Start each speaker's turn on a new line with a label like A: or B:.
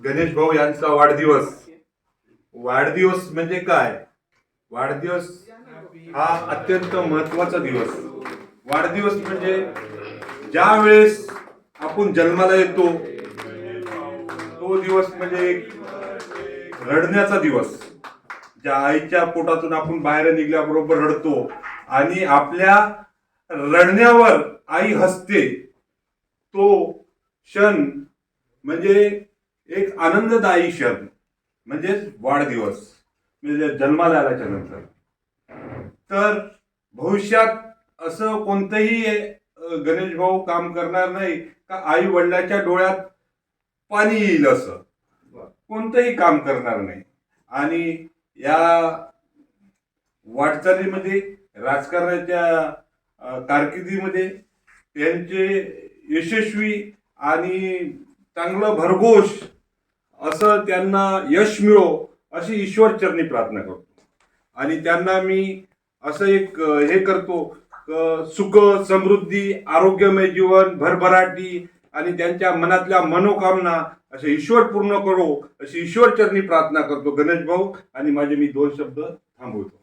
A: गणेश भाऊ यांचा वाढदिवस. वाढदिवस म्हणजे काय? वाढदिवस हा अत्यंत महत्वाचा दिवस. वाढदिवस म्हणजे ज्या वेळेस आपण जन्माला येतो तो दिवस म्हणजे एक रडण्याचा दिवस. ज्या आईच्या पोटातून आपण बाहेर निघल्याबरोबर रडतो आणि आपल्या रडण्यावर आई हसते, तो क्षण म्हणजे एक आनंददायी क्षण म्हणजेच वाढदिवस, म्हणजे जन्माला आल्याच्या नंतर. तर भविष्यात असं कोणतंही गणेश भाऊ काम करणार नाही का आई वडिलांच्या डोळ्यात पाणी येईल असं कोणतंही काम करणार नाही. आणि या वाटचालीमध्ये, राजकारणाच्या कारकिर्दीमध्ये त्यांचे यशस्वी आणि चांगलं भरघोष असं त्यांना यश मिळो अशी ईश्वर चरणी प्रार्थना करतो. आणि त्यांना मी असं एक हे करतो, सुख समृद्धी आरोग्यमय जीवन भरभराटी आणि त्यांच्या मनातल्या मनोकामना असे ईश्वर पूर्ण करो अशी ईश्वर चरणी प्रार्थना करतो गणेश भाऊ. आणि माझे मी 2 शब्द थांबवतो.